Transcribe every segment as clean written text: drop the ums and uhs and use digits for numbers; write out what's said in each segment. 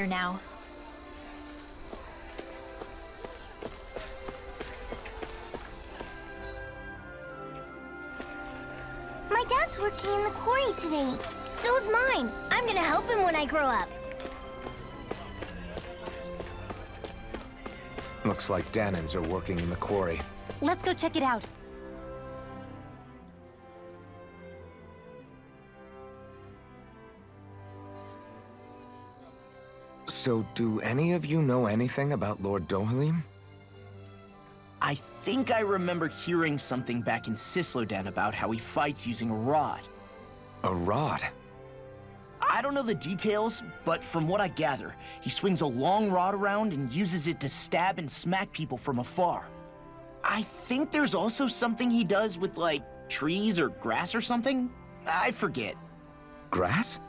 closer now. My dad's working in the quarry today. So's mine. I'm gonna help him when I grow up. Looks like Danans are working in the quarry. Let's go check it out. So, do any of you know anything about Lord Dohalim? I think I remember hearing something back in Cyslodia about how he fights using a rod. A rod? I don't know the details, but from what I gather, he swings a long rod around and uses it to stab and smack people from afar. I think there's also something he does with, like, trees or grass or something? I forget. Grass?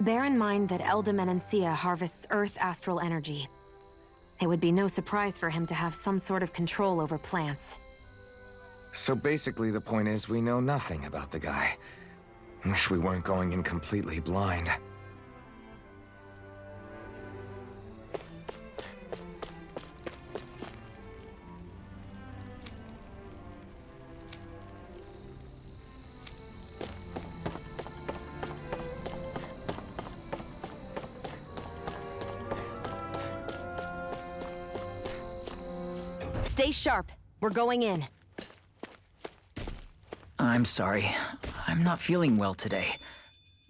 Bear in mind that Menancia harvests Earth astral energy. It would be no surprise for him to have some sort of control over plants. So basically the point is we know nothing about the guy. Wish we weren't going in completely blind. Stay sharp. We're going in. I'm sorry. I'm not feeling well today.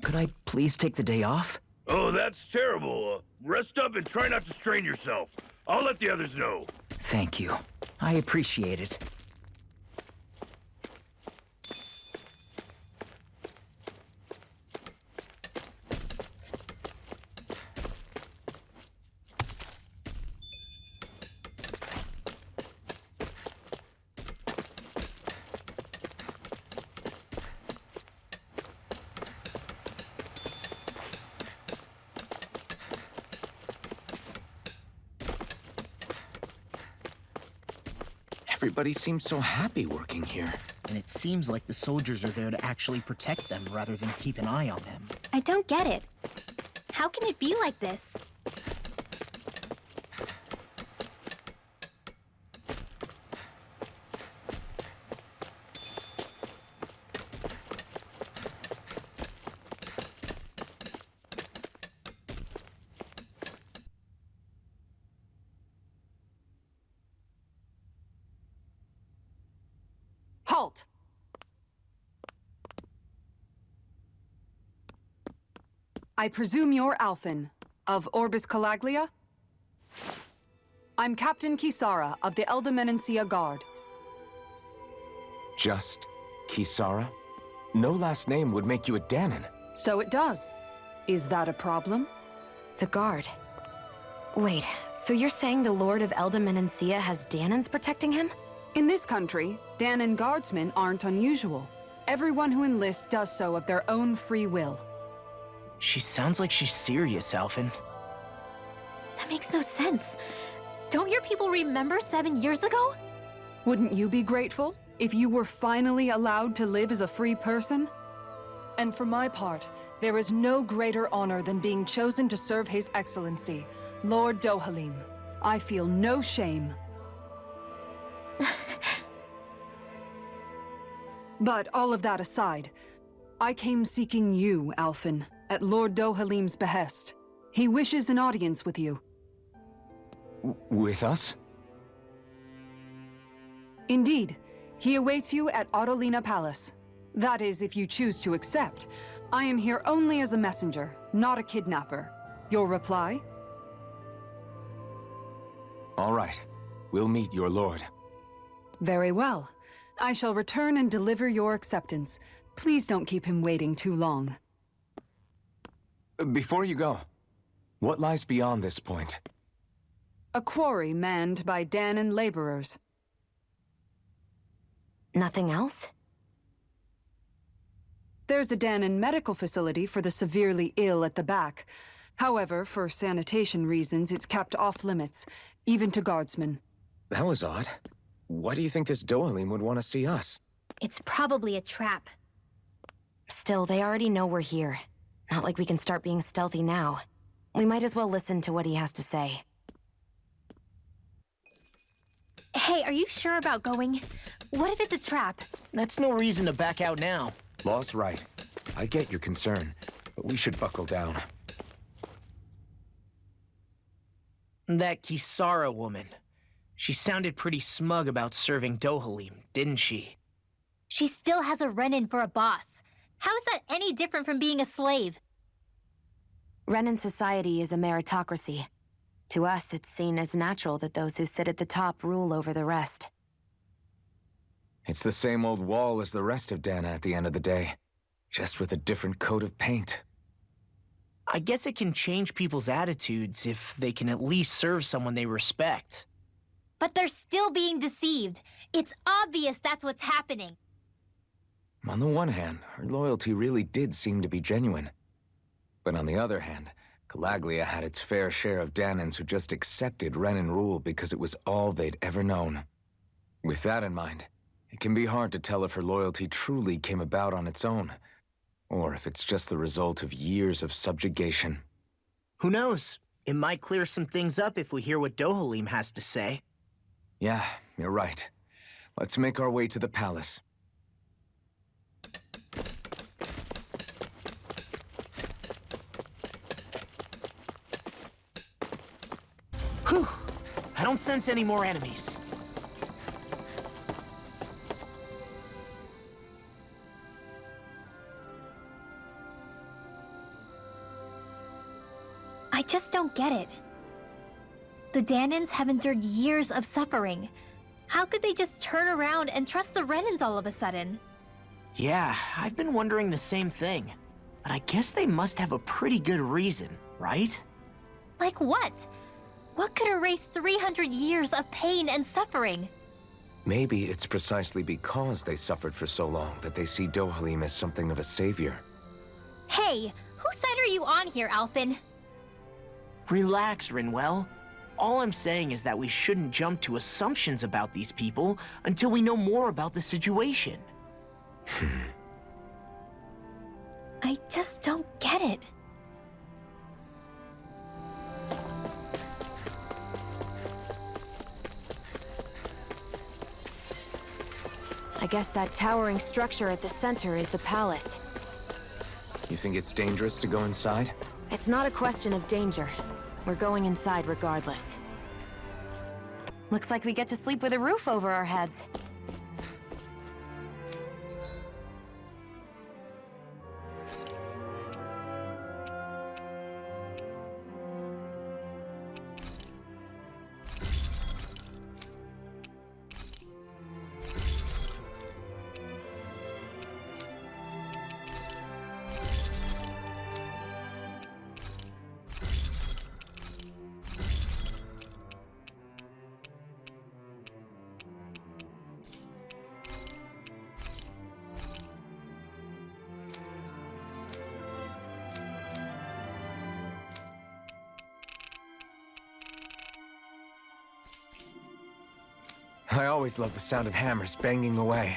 Could I please take the day off? Oh, that's terrible. Rest up and try not to strain yourself. I'll let the others know. Thank you. I appreciate it. Everybody seems so happy working here. And it seems like the soldiers are there to actually protect them rather than keep an eye on them. I don't get it. How can it be like this? Halt! I presume you're Alphen, of Orbis Calaglia? I'm Captain Kisara of the Menancia Guard. Just Kisara? No last name would make you a Danan. So it does. Is that a problem? The guard. Wait, so you're saying the Lord of Menancia has Danans protecting him? In this country, Danan guardsmen aren't unusual. Everyone who enlists does so of their own free will. She sounds like she's serious, Alphen. That makes no sense. Don't your people remember 7 years ago? Wouldn't you be grateful if you were finally allowed to live as a free person? And for my part, there is no greater honor than being chosen to serve His Excellency, Lord Dohalim. I feel no shame. But all of that aside, I came seeking you, Alphen, at Lord Dohalim's behest. He wishes an audience with you. With us? Indeed. He awaits you at Autolina Palace. That is, if you choose to accept. I am here only as a messenger, not a kidnapper. Your reply? All right. We'll meet your lord. Very well. I shall return and deliver your acceptance. Please don't keep him waiting too long. Before you go, what lies beyond this point? A quarry manned by Danan laborers. Nothing else? There's a Danan medical facility for the severely ill at the back. However, for sanitation reasons, it's kept off limits, even to guardsmen. That was odd. Why do you think this Dohalim would want to see us? It's probably a trap. Still, they already know we're here. Not like we can start being stealthy now. We might as well listen to what he has to say. Hey, are you sure about going? What if it's a trap? That's no reason to back out now. Law's right. I get your concern, but we should buckle down. That Kisara woman. She sounded pretty smug about serving Dohalim, didn't she? She still has a Renin for a boss. How is that any different from being a slave? Renin society is a meritocracy. To us, it's seen as natural that those who sit at the top rule over the rest. It's the same old wall as the rest of Dana at the end of the day, just with a different coat of paint. I guess it can change people's attitudes if they can at least serve someone they respect. But they're still being deceived. It's obvious that's what's happening. On the one hand, her loyalty really did seem to be genuine. But on the other hand, Calaglia had its fair share of Danans who just accepted Renin rule because it was all they'd ever known. With that in mind, it can be hard to tell if her loyalty truly came about on its own, or if it's just the result of years of subjugation. Who knows? It might clear some things up if we hear what Dohalim has to say. Yeah, you're right. Let's make our way to the palace. Whew! I don't sense any more enemies. I just don't get it. The Danans have endured years of suffering. How could they just turn around and trust the Renins all of a sudden? Yeah, I've been wondering the same thing. But I guess they must have a pretty good reason, right? Like what? What could erase 300 years of pain and suffering? Maybe it's precisely because they suffered for so long that they see Dohalim as something of a savior. Hey, whose side are you on here, Alphen? Relax, Rinwell. All I'm saying is that we shouldn't jump to assumptions about these people until we know more about the situation. I just don't get it. I guess that towering structure at the center is the palace. You think it's dangerous to go inside? It's not a question of danger. We're going inside regardless. Looks like we get to sleep with a roof over our heads. I always love the sound of hammers banging away.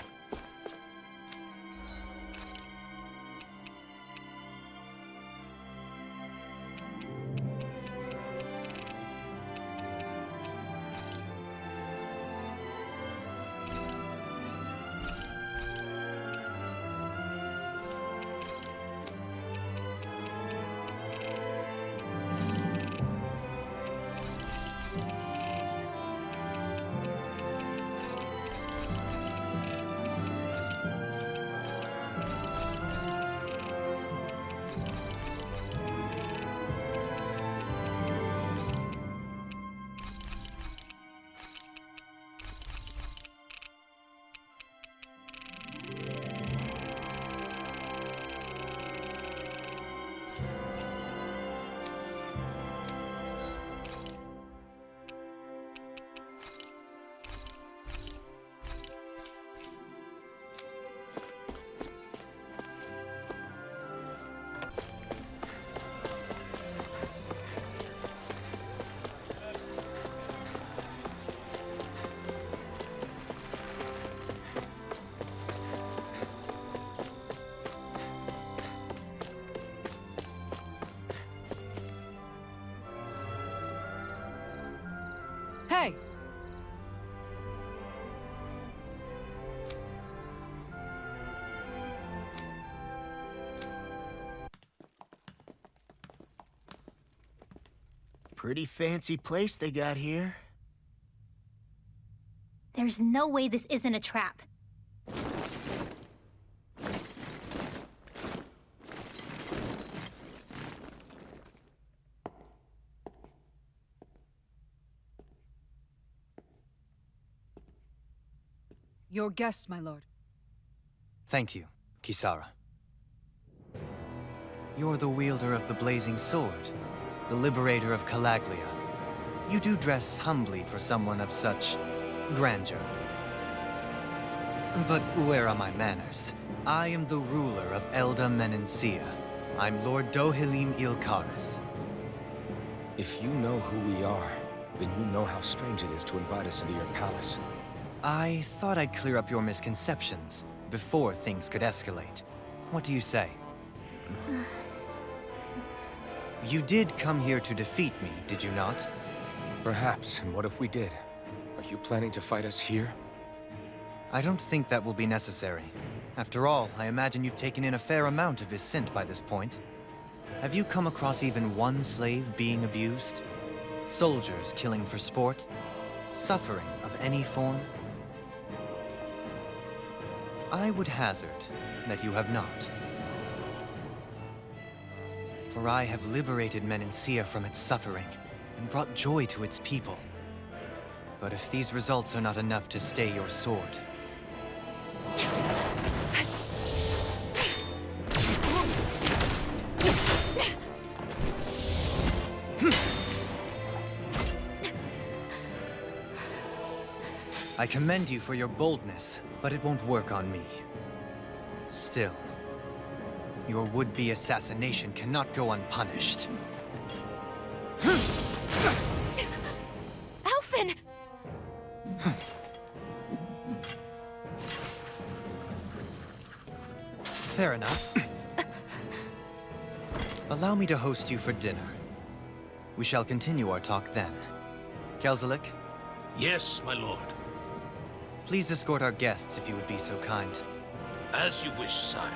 Hey! Pretty fancy place they got here. There's no way this isn't a trap. Your guests, my lord. Thank you, Kisara. You're the wielder of the blazing sword, the liberator of Calaglia. You do dress humbly for someone of such grandeur. But where are my manners? I am the ruler of Elda Menancia. I'm Lord Dohalim Ilkaris. If you know who we are, then you know how strange it is to invite us into your palace. I thought I'd clear up your misconceptions before things could escalate. What do you say? You did come here to defeat me, did you not? Perhaps, and what if we did? Are you planning to fight us here? I don't think that will be necessary. After all, I imagine you've taken in a fair amount of viscint by this point. Have you come across even one slave being abused? Soldiers killing for sport? Suffering of any form? I would hazard that you have not. For I have liberated Menancia from its suffering and brought joy to its people. But if these results are not enough to stay your sword... I commend you for your boldness, but it won't work on me. Still, your would-be assassination cannot go unpunished. Alphen! Fair enough. Allow me to host you for dinner. We shall continue our talk then. Kelzelik, Yes, my lord. please escort our guests if you would be so kind. As you wish, sire.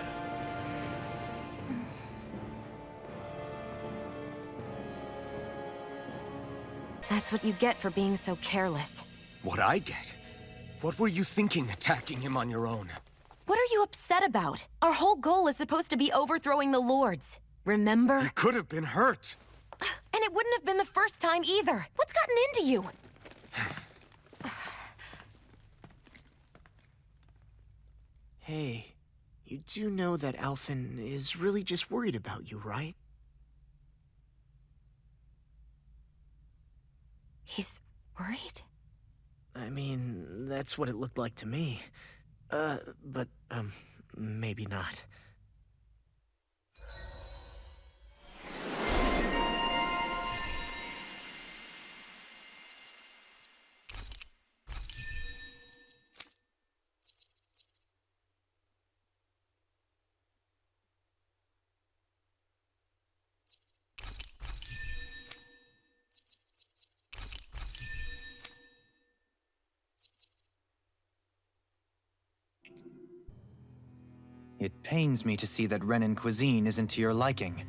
That's what you get for being so careless. What I get? What were you thinking attacking him on your own? What are you upset about? Our whole goal is supposed to be overthrowing the lords. Remember? He could have been hurt. And it wouldn't have been the first time either. What's gotten into you? Hey, you do know that Alphen is really just worried about you, right? He's worried? I mean, that's what it looked like to me. But maybe not. It pains me to see that Renan cuisine isn't to your liking.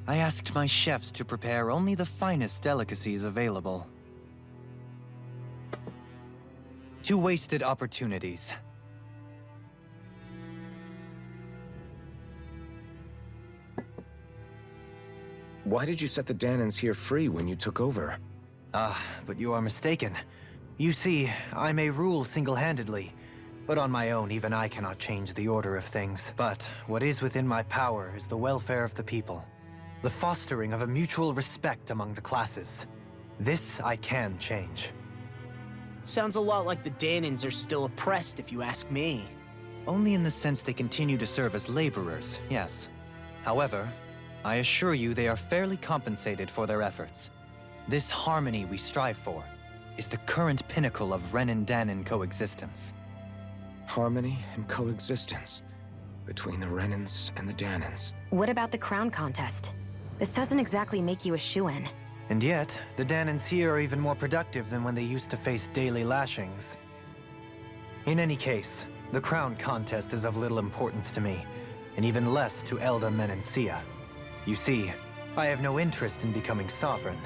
I asked my chefs to prepare only the finest delicacies available. 2 wasted opportunities. Why did you set the Danans here free when you took over? But you are mistaken. You see, I may rule single-handedly, but on my own, even I cannot change the order of things. But what is within my power is the welfare of the people. The fostering of a mutual respect among the classes. This I can change. Sounds a lot like the Danans are still oppressed, if you ask me. Only in the sense they continue to serve as laborers, yes. However, I assure you they are fairly compensated for their efforts. This harmony we strive for is the current pinnacle of Renan-Danan coexistence. Harmony and coexistence between the Renans and the Danans. What about the crown contest? This doesn't exactly make you a shoo-in. And yet, the Danans here are even more productive than when they used to face daily lashings. In any case, the crown contest is of little importance to me, and even less to Elda Menancia. You see, I have no interest in becoming sovereign.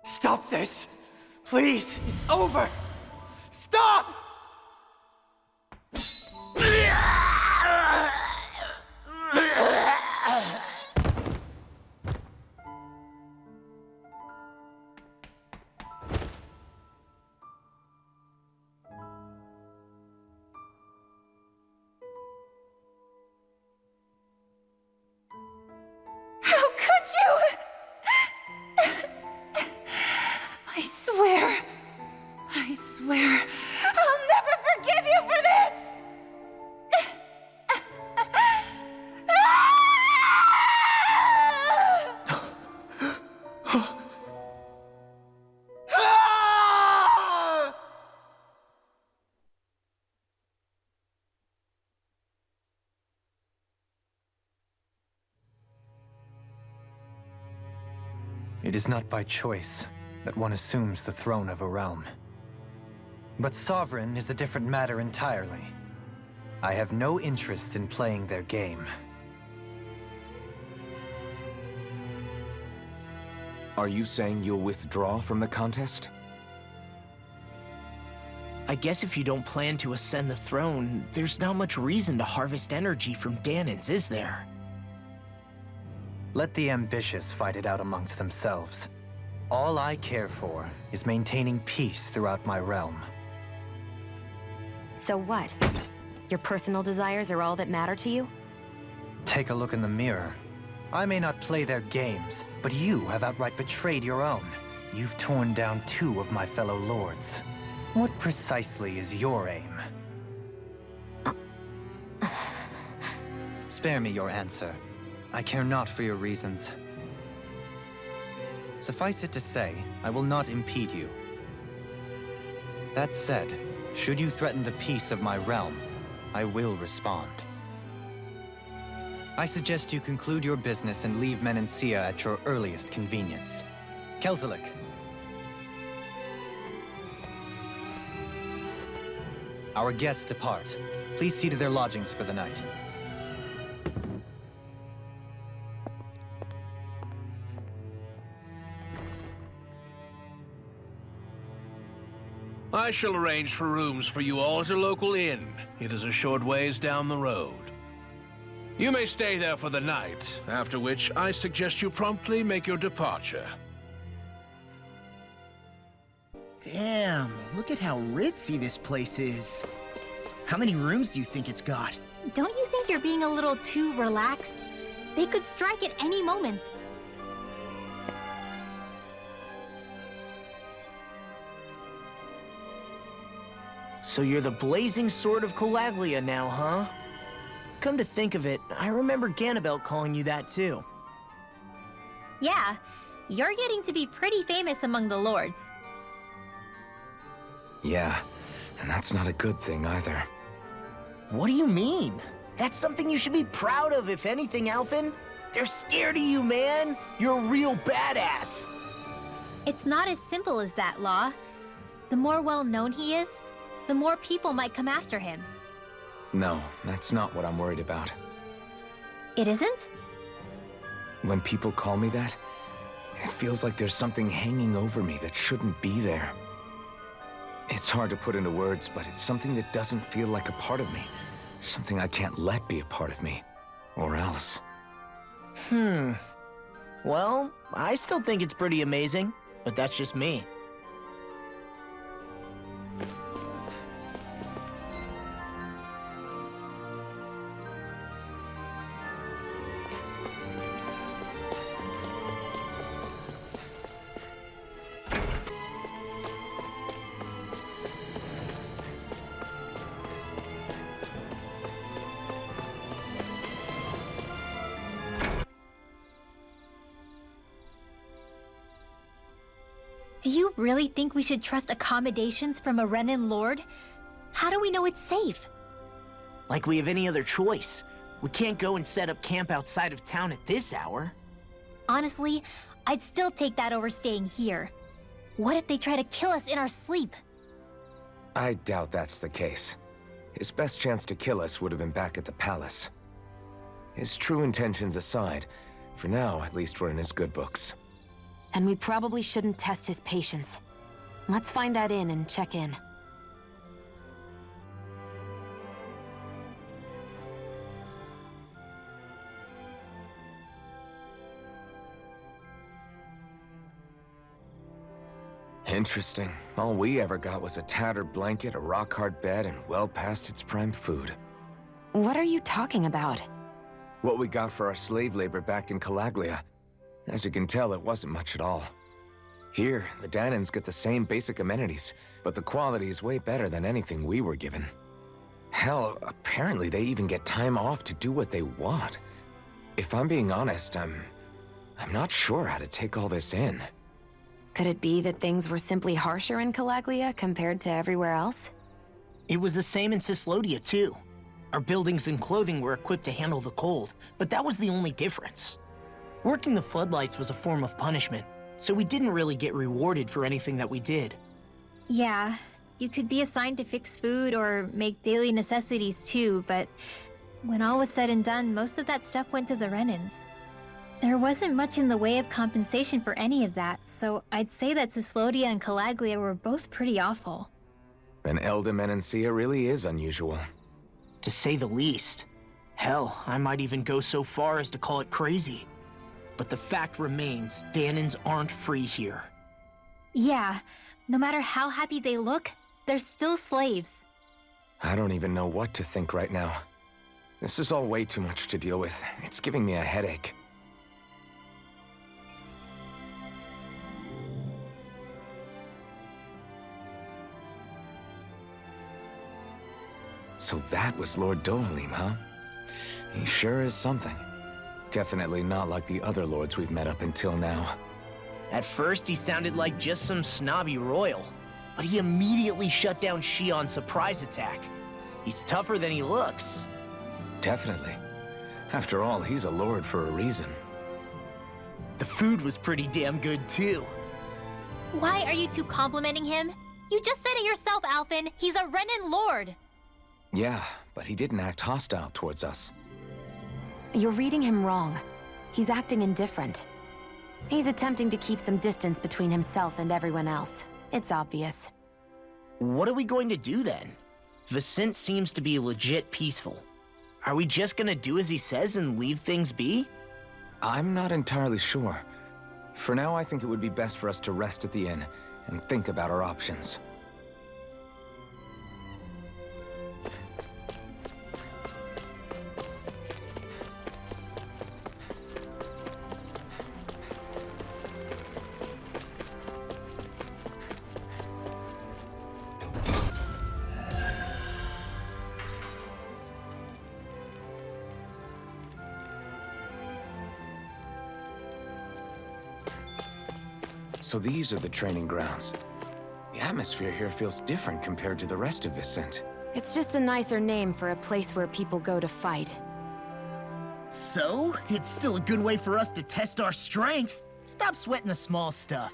Stop this! Please! It's over! Stop! How could you? I swear, I'll never forgive you for this! It is not by choice that one assumes the throne of a realm. But sovereign is a different matter entirely. I have no interest in playing their game. Are you saying you'll withdraw from the contest? I guess if you don't plan to ascend the throne, there's not much reason to harvest energy from Danans, is there? Let the ambitious fight it out amongst themselves. All I care for is maintaining peace throughout my realm. So what? Your personal desires are all that matter to you? Take a look in the mirror. I may not play their games, but you have outright betrayed your own. You've torn down 2 of my fellow lords. What precisely is your aim? Spare me your answer. I care not for your reasons. Suffice it to say, I will not impede you. That said, should you threaten the peace of my realm, I will respond. I suggest you conclude your business and leave Menancia at your earliest convenience. Kelzelik. Our guests depart. Please see to their lodgings for the night. I shall arrange for rooms for you all at a local inn. It is a short ways down the road. You may stay there for the night, after which I suggest you promptly make your departure. Damn, look at how ritzy this place is. How many rooms do you think it's got? Don't you think you're being a little too relaxed? They could strike at any moment. So you're the blazing sword of Calaglia now, huh? Come to think of it, I remember Ganabelt calling you that too. Yeah, you're getting to be pretty famous among the lords. Yeah, and that's not a good thing either. What do you mean? That's something you should be proud of, if anything, Alphen. They're scared of you, man. You're a real badass. It's not as simple as that, Law. The more well-known he is, the more people might come after him. No, that's not what I'm worried about. It isn't? When people call me that, it feels like there's something hanging over me that shouldn't be there. It's hard to put into words, but it's something that doesn't feel like a part of me. Something I can't let be a part of me. Or else. Well, I still think it's pretty amazing, but that's just me. Do you really think we should trust accommodations from a Renin Lord? How do we know it's safe? Like we have any other choice. We can't go and set up camp outside of town at this hour. Honestly, I'd still take that over staying here. What if they try to kill us in our sleep? I doubt that's the case. His best chance to kill us would have been back at the palace. His true intentions aside, for now, at least we're in his good books. Then we probably shouldn't test his patience. Let's find that inn and check in. Interesting. All we ever got was a tattered blanket, a rock-hard bed, and well past its prime food. What are you talking about? What we got for our slave labor back in Calaglia. As you can tell, it wasn't much at all. Here, the Danans get the same basic amenities, but the quality is way better than anything we were given. Hell, apparently they even get time off to do what they want. If I'm being honest, I'm not sure how to take all this in. Could it be that things were simply harsher in Calaglia compared to everywhere else? It was the same in Cyslodia, too. Our buildings and clothing were equipped to handle the cold, but that was the only difference. Working the floodlights was a form of punishment, so we didn't really get rewarded for anything that we did. Yeah, you could be assigned to fix food or make daily necessities too, but when all was said and done, most of that stuff went to the Renins. There wasn't much in the way of compensation for any of that, so I'd say that Cyslodia and Calaglia were both pretty awful. And Menancia really is unusual. To say the least. Hell, I might even go so far as to call it crazy. But the fact remains, Danans aren't free here. Yeah, no matter how happy they look, they're still slaves. I don't even know what to think right now. This is all way too much to deal with. It's giving me a headache. So that was Lord Dohalim, huh? He sure is something. Definitely not like the other lords we've met up until now. At first, he sounded like just some snobby royal, but he immediately shut down Shion's surprise attack. He's tougher than he looks. Definitely. After all, he's a lord for a reason. The food was pretty damn good, too. Why are you two complimenting him? You just said it yourself, Alphen. He's a Renin Lord. Yeah, but he didn't act hostile towards us. You're reading him wrong. He's acting indifferent. He's attempting to keep some distance between himself and everyone else. It's obvious. What are we going to do then? Viscint seems to be legit peaceful. Are we just gonna do as he says and leave things be? I'm not entirely sure. For now, I think it would be best for us to rest at the inn and think about our options. So these are the training grounds. The atmosphere here feels different compared to the rest of Viscint. It's just a nicer name for a place where people go to fight. So, it's still a good way for us to test our strength. Stop sweating the small stuff.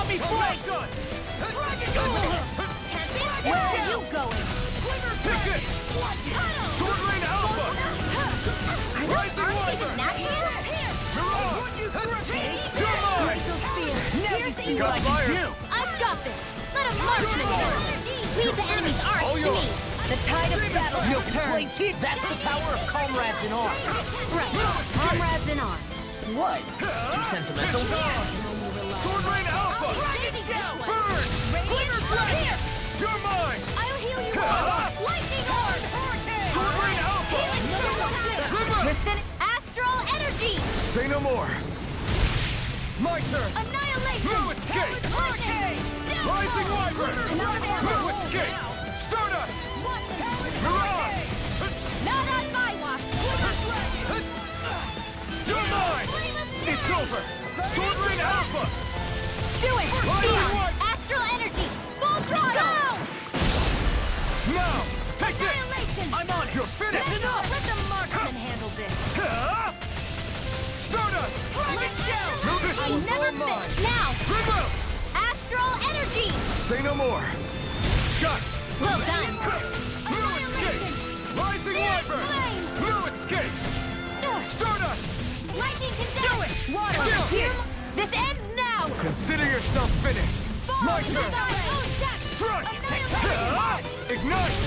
got me flanked! Where are you going? Ticket! Sword Rain Alpha! Are those arms even that hands? You're mine! Piercing Got fire! I've got this! Let him march this time! Leave the enemy's arms All to yours. me! The tide of battle No has turned! complaints. That's the power of comrades in arms. Right. Comrades in arms. What? Too sentimental? Sword Rain Alpha! Burn! Radiant Fire! You're mine! I'll heal you all! Lightning Orb! Sword Rain Alpha! Within Astral Energy! Say no more. My turn! Annihilation! No escape! Rising Wyvern! No escape! Stardust! Mirage! Not on my watch! You're mine! It's over! Sword Rain Alpha! Do it! Rising Wyvern! Astral Energy! Full throttle! Now! Take this! Annihilation! I'm on it! You're finished! Enough! Let the marksman handle this! Stardust! Dragon Shell! No, this I one's never all mine! miss! Now! Remove! Astral Energy! Say no more. Got it! Well done! No escape! Rising Wyvern! Flame! No escape! Stardust! Lightning condense! Water! Still. Here! This ends now! Consider yourself finished. My turn! Strike! Ignite!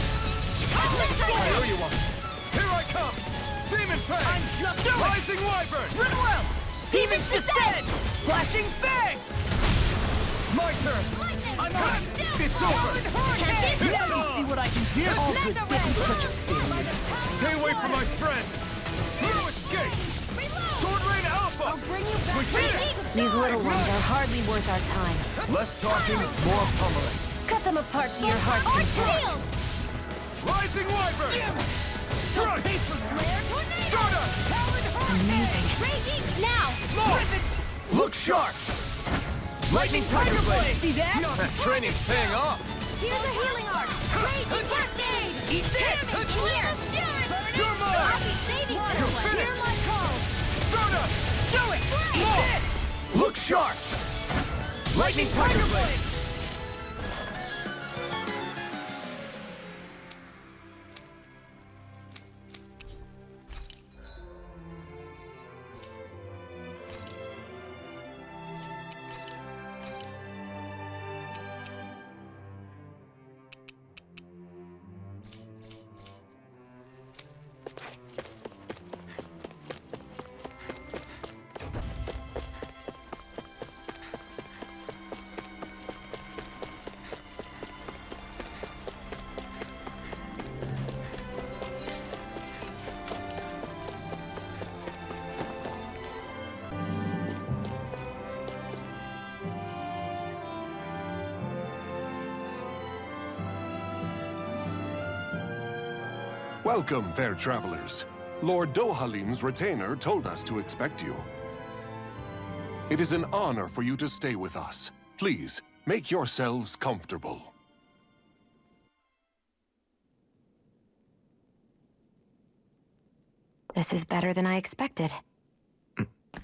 There you are! Here I come! Demon Fang! I'm just Rising Wyvern! Rinwell! Demons descend! Flashing Fang! My turn! I'm on! It's over! Now you see what I can do! All good things such a failure. Stay away from my friend! No escape! Sword Rain Alpha! Bring you back! We did it! These little ones are hardly worth our time. Less talking, more pummeling. Cut them apart to your heart's control! Rising Wyvern! Strike! Stardust! Amazing. Now! Look sharp. Lightning Tiger Blade! See that? Training paying off! Here's a healing arc! Raging Cascade! Eat this! In here! You're mine! I'll be saving this one! Hear my call! Stardust! Do it! More! Look sharp. Lightning Tiger Blade! Welcome, fair travelers. Lord Dohalim's retainer told us to expect you. It is an honor for you to stay with us. Please, make yourselves comfortable. This is better than I expected.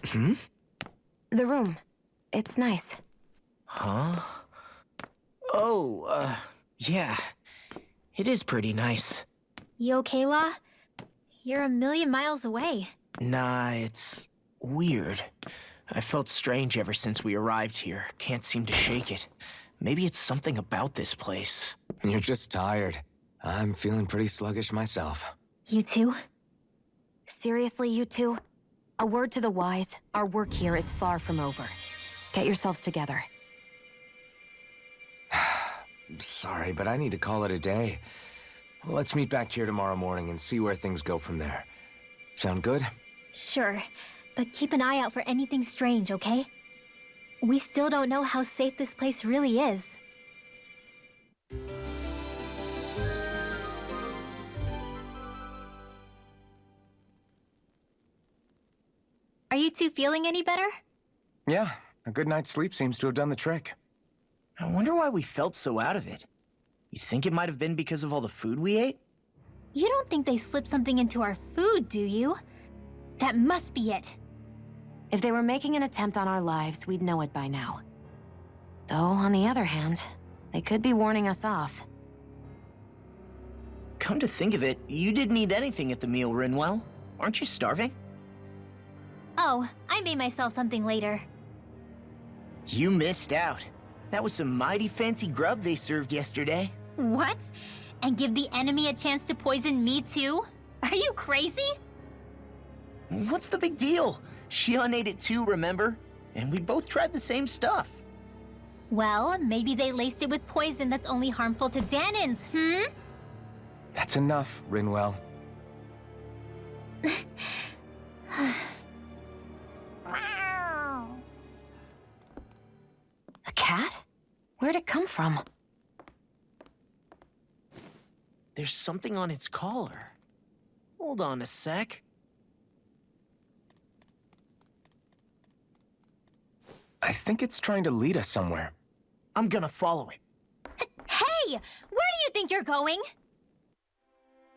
The room. It's nice. Huh? Oh, yeah. It is pretty nice. You okay, La? You're a million miles away. Nah, it's weird. I felt strange ever since we arrived here. Can't seem to shake it. Maybe it's something about this place. You're just tired. I'm feeling pretty sluggish myself. You too? Seriously, you two? A word to the wise, our work here is far from over. Get yourselves together. Sorry, but I need to call it a day. Let's meet back here tomorrow morning and see where things go from there. Sound good? Sure, but keep an eye out for anything strange, okay? We still don't know how safe this place really is. Are you two feeling any better? Yeah, a good night's sleep seems to have done the trick. I wonder why we felt so out of it. You think it might have been because of all the food we ate? You don't think they slipped something into our food, do you? That must be it. If they were making an attempt on our lives, we'd know it by now. Though, on the other hand, they could be warning us off. Come to think of it, you didn't eat anything at the meal, Rinwell. Aren't you starving? Oh, I made myself something later. You missed out. That was some mighty fancy grub they served yesterday. What? And give the enemy a chance to poison me too? Are you crazy? What's the big deal? Shion ate it too, remember? And we both tried the same stuff. Well, maybe they laced it with poison that's only harmful to Danins, That's enough, Rinwell. A cat? Where'd it come from? There's something on its collar. Hold on a sec. I think it's trying to lead us somewhere. I'm gonna follow it. Hey! Where do you think you're going?